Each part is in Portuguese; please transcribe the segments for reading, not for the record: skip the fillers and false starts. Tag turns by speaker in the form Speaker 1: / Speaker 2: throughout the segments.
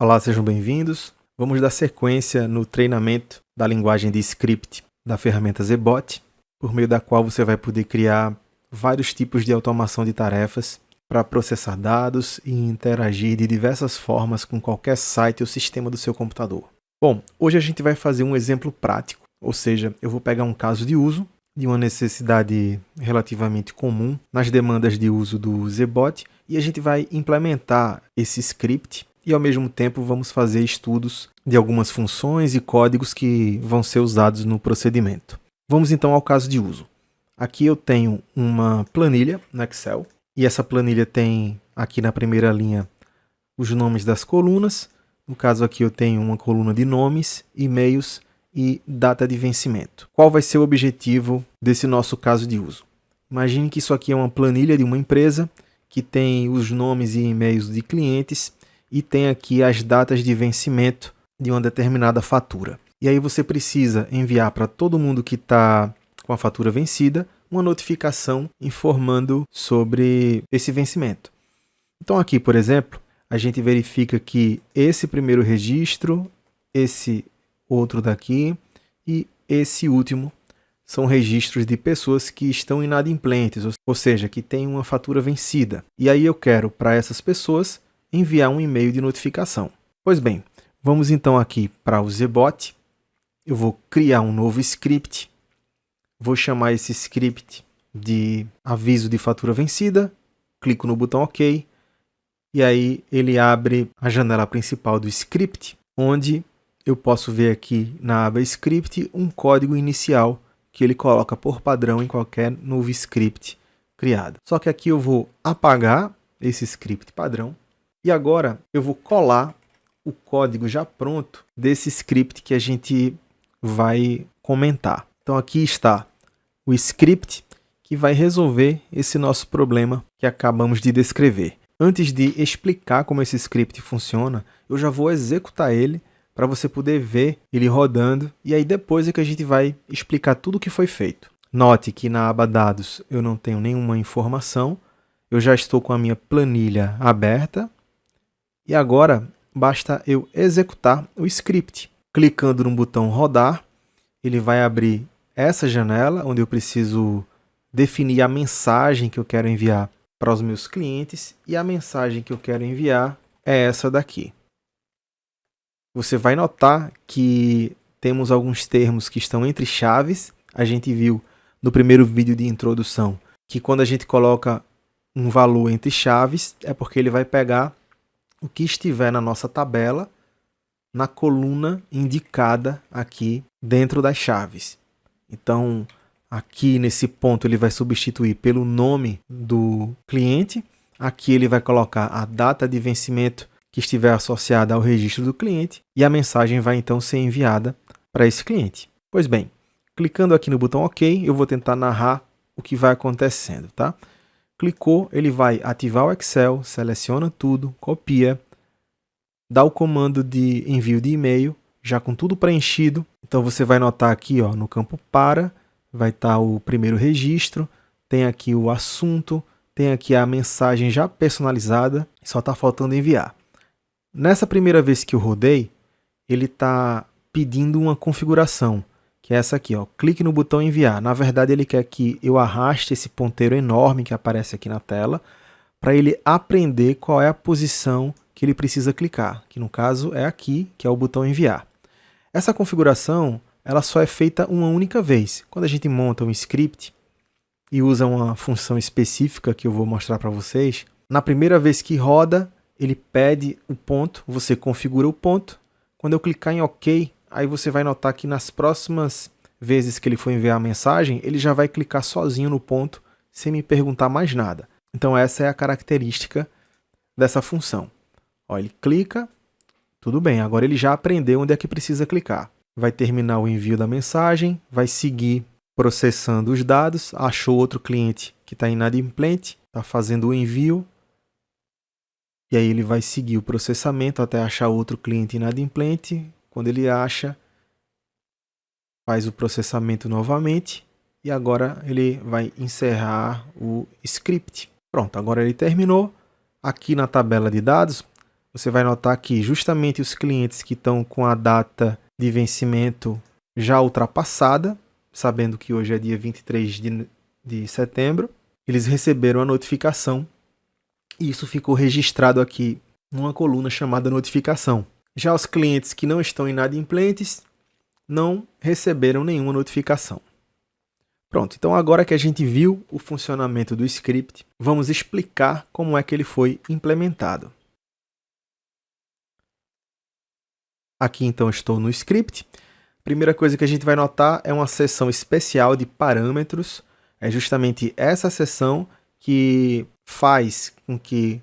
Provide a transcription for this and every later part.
Speaker 1: Olá, sejam bem-vindos. Vamos dar sequência no treinamento da linguagem de script da ferramenta Zebot, por meio da qual você vai poder criar vários tipos de automação de tarefas para processar dados e interagir de diversas formas com qualquer site ou sistema do seu computador. Bom, hoje a gente vai fazer um exemplo prático, ou seja, eu vou pegar um caso de uso de uma necessidade relativamente comum nas demandas de uso do Zebot e a gente vai implementar esse script e, ao mesmo tempo, vamos fazer estudos de algumas funções e códigos que vão ser usados no procedimento. Vamos então ao caso de uso. Aqui eu tenho uma planilha no Excel e essa planilha tem aqui na primeira linha os nomes das colunas. No caso aqui eu tenho uma coluna de nomes, e-mails e data de vencimento. Qual vai ser o objetivo desse nosso caso de uso? Imagine que isso aqui é uma planilha de uma empresa que tem os nomes e e-mails de clientes e tem aqui as datas de vencimento de uma determinada fatura. E aí você precisa enviar para todo mundo que está com a fatura vencida uma notificação informando sobre esse vencimento. Então aqui, por exemplo, a gente verifica que esse primeiro registro, esse outro daqui e esse último são registros de pessoas que estão inadimplentes, ou seja, que têm uma fatura vencida. E aí eu quero para essas pessoas enviar um e-mail de notificação. Pois bem, vamos então aqui para o Zebot. Eu vou criar um novo script. Vou chamar esse script de aviso de fatura vencida. Clico no botão OK. E aí ele abre a janela principal do script, onde eu posso ver aqui na aba Script um código inicial que ele coloca por padrão em qualquer novo script criado. Só que aqui eu vou apagar esse script padrão e agora eu vou colar o código já pronto desse script que a gente vai comentar. Então aqui está o script que vai resolver esse nosso problema que acabamos de descrever. Antes de explicar como esse script funciona, eu já vou executar ele para você poder ver ele rodando, e aí depois é que a gente vai explicar tudo o que foi feito. Note que na aba Dados eu não tenho nenhuma informação, eu já estou com a minha planilha aberta, e agora basta eu executar o script. Clicando no botão Rodar, ele vai abrir essa janela, onde eu preciso definir a mensagem que eu quero enviar para os meus clientes, e a mensagem que eu quero enviar é essa daqui. Você vai notar que temos alguns termos que estão entre chaves. A gente viu no primeiro vídeo de introdução que quando a gente coloca um valor entre chaves, é porque ele vai pegar o que estiver na nossa tabela, na coluna indicada aqui dentro das chaves. Então, aqui nesse ponto ele vai substituir pelo nome do cliente. Aqui ele vai colocar a data de vencimento que estiver associada ao registro do cliente, e a mensagem vai então ser enviada para esse cliente. Pois bem, clicando aqui no botão OK, eu vou tentar narrar o que vai acontecendo, tá? Clicou, ele vai ativar o Excel, seleciona tudo, copia, dá o comando de envio de e-mail, já com tudo preenchido. Então você vai notar aqui, ó, no campo para, vai estar o primeiro registro, tem aqui o assunto, tem aqui a mensagem já personalizada, só está faltando enviar. Nessa primeira vez que eu rodei, ele está pedindo uma configuração, que é essa aqui, ó. Clique no botão enviar. Na verdade, ele quer que eu arraste esse ponteiro enorme que aparece aqui na tela, para ele aprender qual é a posição que ele precisa clicar, que no caso é aqui, que é o botão enviar. Essa configuração, ela só é feita uma única vez. Quando a gente monta um script e usa uma função específica que eu vou mostrar para vocês, na primeira vez que roda, ele pede o ponto, você configura o ponto. Quando eu clicar em OK, aí você vai notar que nas próximas vezes que ele for enviar a mensagem, ele já vai clicar sozinho no ponto, sem me perguntar mais nada. Então essa é a característica dessa função. Ó, ele clica, tudo bem, agora ele já aprendeu onde é que precisa clicar. Vai terminar o envio da mensagem, vai seguir processando os dados, achou outro cliente que está inadimplente, está fazendo o envio, e aí ele vai seguir o processamento até achar outro cliente inadimplente. Quando ele acha, faz o processamento novamente. E agora ele vai encerrar o script. Pronto, agora ele terminou. Aqui na tabela de dados, você vai notar que justamente os clientes que estão com a data de vencimento já ultrapassada, sabendo que hoje é dia 23 de setembro, eles receberam a notificação e isso ficou registrado aqui numa coluna chamada notificação. Já os clientes que não estão inadimplentes não receberam nenhuma notificação. Pronto, então agora que a gente viu o funcionamento do script, vamos explicar como é que ele foi implementado. Aqui então estou no script. Primeira coisa que a gente vai notar é uma seção especial de parâmetros. É justamente essa seção que faz com que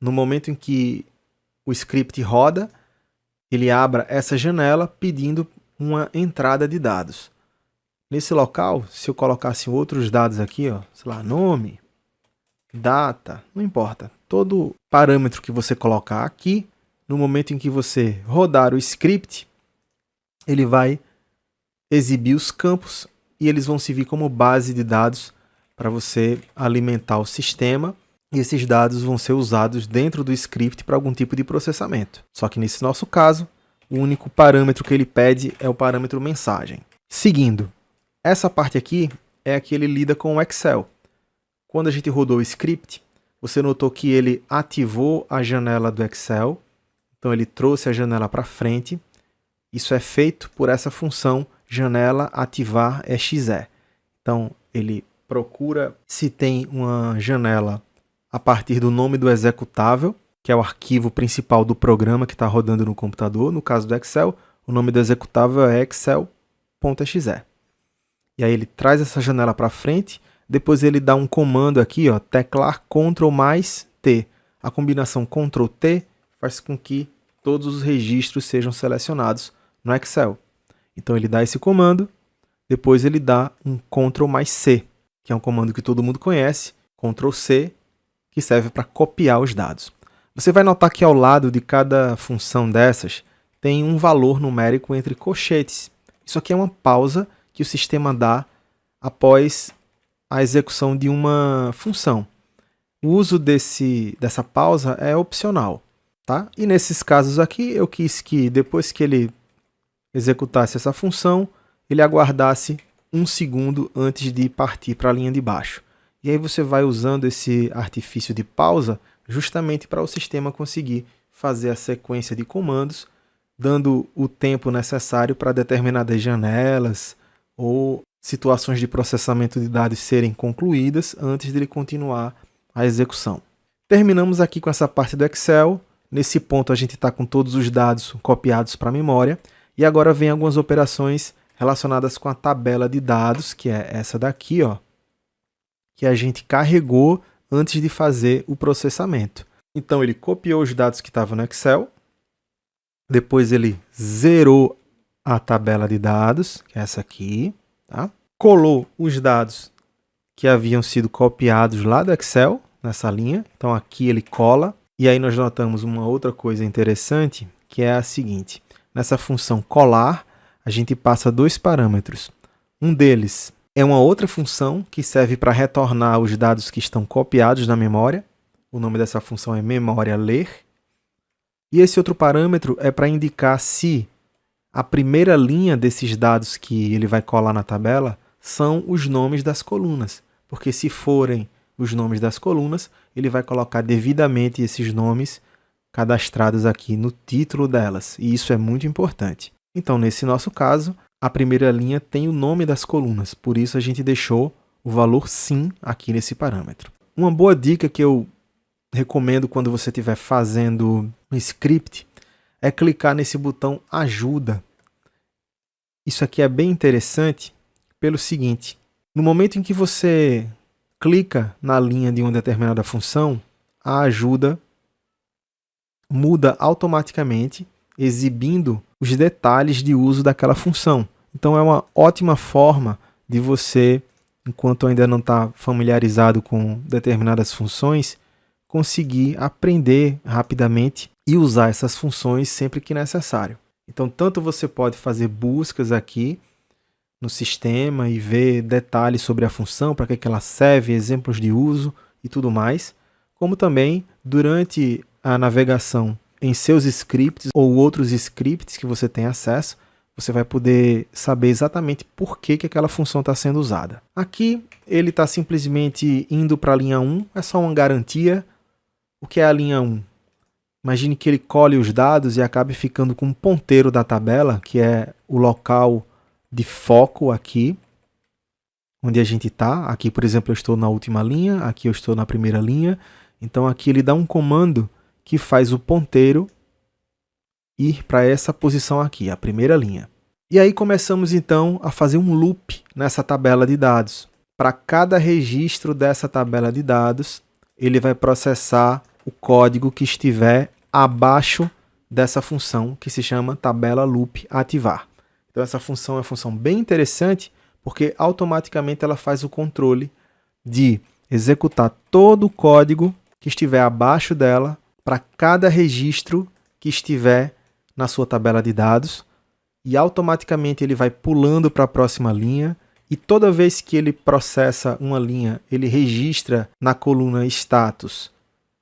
Speaker 1: no momento em que o script roda, ele abra essa janela pedindo uma entrada de dados. Nesse local, se eu colocasse outros dados aqui, ó, sei lá, nome, data, não importa. Todo parâmetro que você colocar aqui, no momento em que você rodar o script, ele vai exibir os campos e eles vão servir como base de dados para você alimentar o sistema. E esses dados vão ser usados dentro do script para algum tipo de processamento. Só que nesse nosso caso, o único parâmetro que ele pede é o parâmetro mensagem. Seguindo, essa parte aqui é a que ele lida com o Excel. Quando a gente rodou o script, você notou que ele ativou a janela do Excel. Então ele trouxe a janela para frente. Isso é feito por essa função janela ativar exe. Então ele procura se tem uma janela a partir do nome do executável, que é o arquivo principal do programa que está rodando no computador. No caso do Excel, o nome do executável é excel.exe. E aí ele traz essa janela para frente, depois ele dá um comando aqui, ó, teclar Ctrl mais T. A combinação Ctrl T faz com que todos os registros sejam selecionados no Excel. Então ele dá esse comando, depois ele dá um Ctrl mais C, que é um comando que todo mundo conhece, Ctrl C, que serve para copiar os dados. Você vai notar que ao lado de cada função dessas tem um valor numérico entre colchetes. Isso aqui é uma pausa que o sistema dá após a execução de uma função. O uso dessa pausa é opcional, tá? E nesses casos aqui, eu quis que depois que ele executasse essa função, ele aguardasse 1 segundo antes de partir para a linha de baixo. E aí você vai usando esse artifício de pausa justamente para o sistema conseguir fazer a sequência de comandos, dando o tempo necessário para determinadas janelas ou situações de processamento de dados serem concluídas antes de ele continuar a execução. Terminamos aqui com essa parte do Excel. Nesse ponto a gente está com todos os dados copiados para a memória. E agora vem algumas operações relacionadas com a tabela de dados, que é essa daqui, ó, que a gente carregou antes de fazer o processamento. Então ele copiou os dados que estavam no Excel, depois ele zerou a tabela de dados, que é essa aqui, tá? Colou os dados que haviam sido copiados lá do Excel, nessa linha. Então aqui ele cola, e aí nós notamos uma outra coisa interessante, que é a seguinte. Nessa função colar, a gente passa 2 parâmetros. Um deles é uma outra função que serve para retornar os dados que estão copiados na memória. O nome dessa função é memória ler. E esse outro parâmetro é para indicar se a primeira linha desses dados que ele vai colar na tabela são os nomes das colunas. Porque se forem os nomes das colunas, ele vai colocar devidamente esses nomes cadastrados aqui no título delas. E isso é muito importante. Então, nesse nosso caso, a primeira linha tem o nome das colunas, por isso a gente deixou o valor sim aqui nesse parâmetro. Uma boa dica que eu recomendo quando você estiver fazendo um script é clicar nesse botão ajuda. Isso aqui é bem interessante pelo seguinte, no momento em que você clica na linha de uma determinada função, a ajuda muda automaticamente, exibindo os detalhes de uso daquela função. Então é uma ótima forma de você, enquanto ainda não está familiarizado com determinadas funções, conseguir aprender rapidamente e usar essas funções sempre que necessário. Então tanto você pode fazer buscas aqui no sistema e ver detalhes sobre a função, para que ela serve, exemplos de uso e tudo mais, como também durante a navegação em seus scripts ou outros scripts que você tem acesso, você vai poder saber exatamente por que aquela função está sendo usada. Aqui ele está simplesmente indo para a linha 1, é só uma garantia. O que é a linha 1? Imagine que ele colhe os dados e acabe ficando com um ponteiro da tabela, que é o local de foco aqui, onde a gente está. Aqui, por exemplo, eu estou na última linha, aqui eu estou na primeira linha. Então aqui ele dá um comando que faz o ponteiro ir para essa posição aqui, a primeira linha. E aí começamos então a fazer um loop nessa tabela de dados. Para cada registro dessa tabela de dados, ele vai processar o código que estiver abaixo dessa função que se chama tabela loop ativar. Então essa função é uma função bem interessante porque automaticamente ela faz o controle de executar todo o código que estiver abaixo dela para cada registro que estiver na sua tabela de dados e automaticamente ele vai pulando para a próxima linha e toda vez que ele processa uma linha, ele registra na coluna status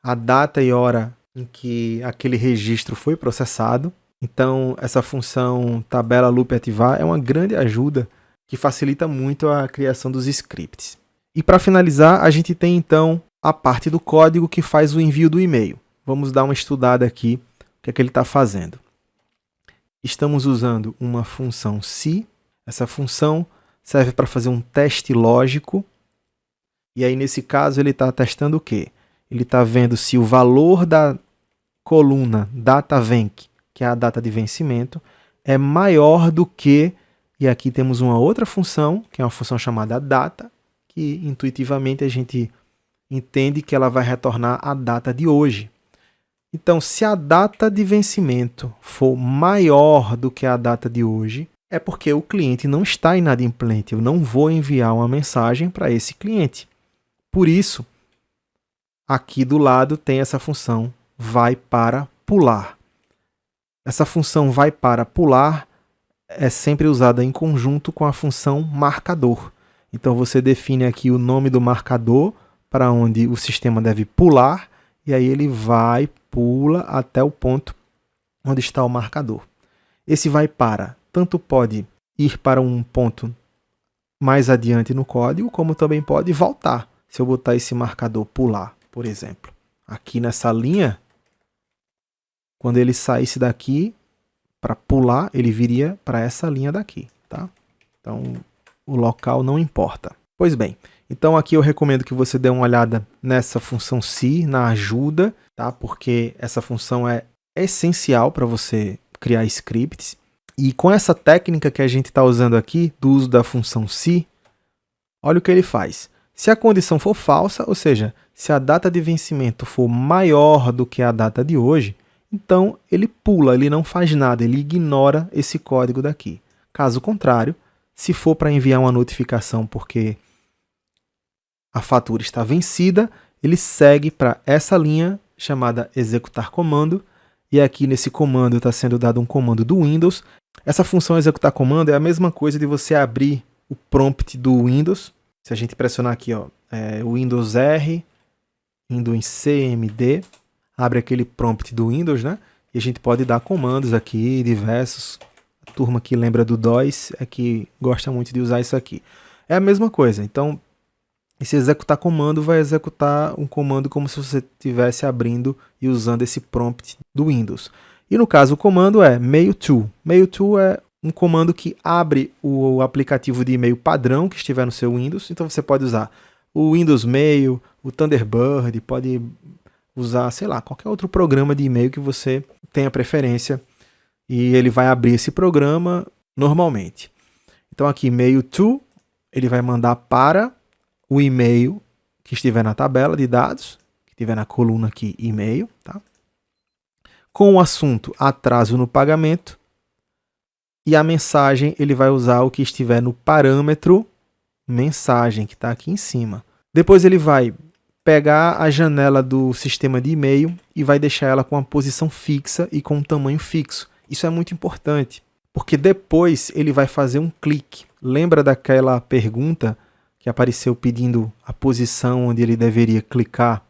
Speaker 1: a data e hora em que aquele registro foi processado. Então essa função tabela loop ativar é uma grande ajuda que facilita muito a criação dos scripts. E para finalizar, a gente tem então a parte do código que faz o envio do e-mail. Vamos dar uma estudada aqui o que é que ele está fazendo. Estamos usando uma função se. Essa função serve para fazer um teste lógico. E aí, nesse caso, ele está testando o quê? Ele está vendo se o valor da coluna DataVenc, que é a data de vencimento, é maior do que... E aqui temos uma outra função, que é uma função chamada data, que intuitivamente a gente entende que ela vai retornar a data de hoje. Então, se a data de vencimento for maior do que a data de hoje, é porque o cliente não está inadimplente. Eu não vou enviar uma mensagem para esse cliente. Por isso, aqui do lado tem essa função vai para pular. Essa função vai para pular é sempre usada em conjunto com a função marcador. Então você define aqui o nome do marcador para onde o sistema deve pular e aí ele vai, pula até o ponto onde está o marcador. Esse vai para tanto pode ir para um ponto mais adiante no código, como também pode voltar. Se eu botar esse marcador pular, por exemplo, aqui nessa linha, quando ele saísse daqui, para pular, ele viria para essa linha daqui, tá? Então, o local não importa. Pois bem, então aqui eu recomendo que você dê uma olhada nessa função se, na ajuda, tá? Porque essa função é essencial para você criar scripts. E com essa técnica que a gente está usando aqui, do uso da função se, olha o que ele faz. Se a condição for falsa, ou seja, se a data de vencimento for maior do que a data de hoje, então ele pula, ele não faz nada, ele ignora esse código daqui. Caso contrário, se for para enviar uma notificação porque a fatura está vencida, ele segue para essa linha chamada executar comando, e aqui nesse comando está sendo dado um comando do Windows. Essa função executar comando é a mesma coisa de você abrir o prompt do Windows. Se a gente pressionar aqui, ó, Windows R, indo em CMD, abre aquele prompt do Windows, né? E a gente pode dar comandos aqui, diversos. A turma que lembra do DOS é que gosta muito de usar isso aqui. É a mesma coisa. Então, esse executar comando vai executar um comando como se você estivesse abrindo e usando esse prompt do Windows. E no caso, o comando é mail to. Mail to é um comando que abre o aplicativo de e-mail padrão que estiver no seu Windows. Então, você pode usar o Windows Mail, o Thunderbird, pode usar, sei lá, qualquer outro programa de e-mail que você tenha preferência e ele vai abrir esse programa normalmente. Então aqui, mail to, ele vai mandar para o e-mail que estiver na tabela de dados, que estiver na coluna aqui, e-mail, tá? Com o assunto atraso no pagamento e a mensagem ele vai usar o que estiver no parâmetro mensagem, que está aqui em cima. Depois ele vai pegar a janela do sistema de e-mail e vai deixar ela com uma posição fixa e com um tamanho fixo. Isso é muito importante, porque depois ele vai fazer um clique. Lembra daquela pergunta que apareceu pedindo a posição onde ele deveria clicar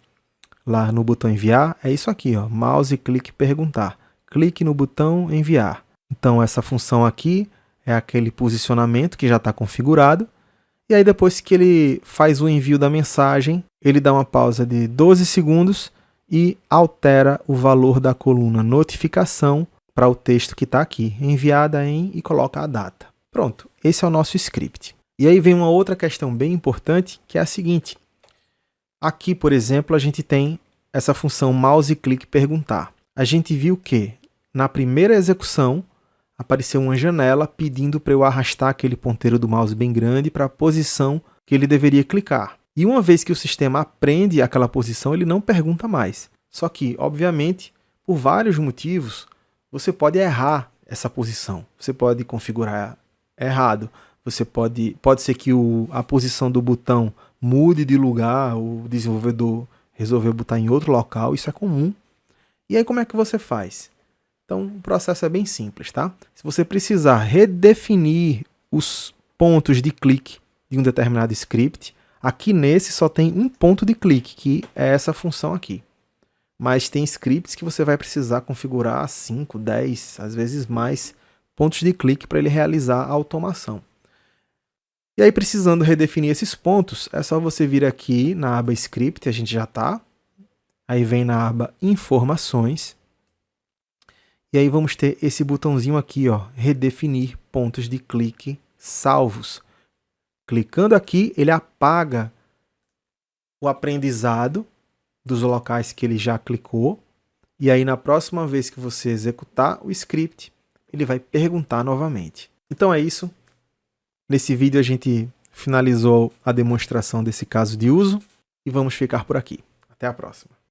Speaker 1: lá no botão enviar, é isso aqui, ó, mouse clique perguntar. Clique no botão enviar. Então essa função aqui é aquele posicionamento que já está configurado. E aí depois que ele faz o envio da mensagem, ele dá uma pausa de 12 segundos e altera o valor da coluna notificação para o texto que está aqui, enviada em, e coloca a data. Pronto, esse é o nosso script. E aí vem uma outra questão bem importante, que é a seguinte. Aqui, por exemplo, a gente tem essa função mouse clique perguntar. A gente viu que na primeira execução apareceu uma janela pedindo para eu arrastar aquele ponteiro do mouse bem grande para a posição que ele deveria clicar. E uma vez que o sistema aprende aquela posição, ele não pergunta mais. Só que, obviamente, por vários motivos, você pode errar essa posição. Você pode configurar errado. Você pode ser que a posição do botão mude de lugar, o desenvolvedor resolveu botar em outro local, isso é comum. E aí como é que você faz? Então o processo é bem simples, tá? Se você precisar redefinir os pontos de clique de um determinado script, aqui nesse só tem um ponto de clique, que é essa função aqui. Mas tem scripts que você vai precisar configurar 5, 10, às vezes mais pontos de clique para ele realizar a automação. E aí, precisando redefinir esses pontos, é só você vir aqui na aba Script, a gente já está. Aí vem na aba Informações. E aí vamos ter esse botãozinho aqui, ó, Redefinir pontos de clique salvos. Clicando aqui, ele apaga o aprendizado dos locais que ele já clicou. E aí, na próxima vez que você executar o script, ele vai perguntar novamente. Então é isso. Nesse vídeo a gente finalizou a demonstração desse caso de uso e vamos ficar por aqui. Até a próxima.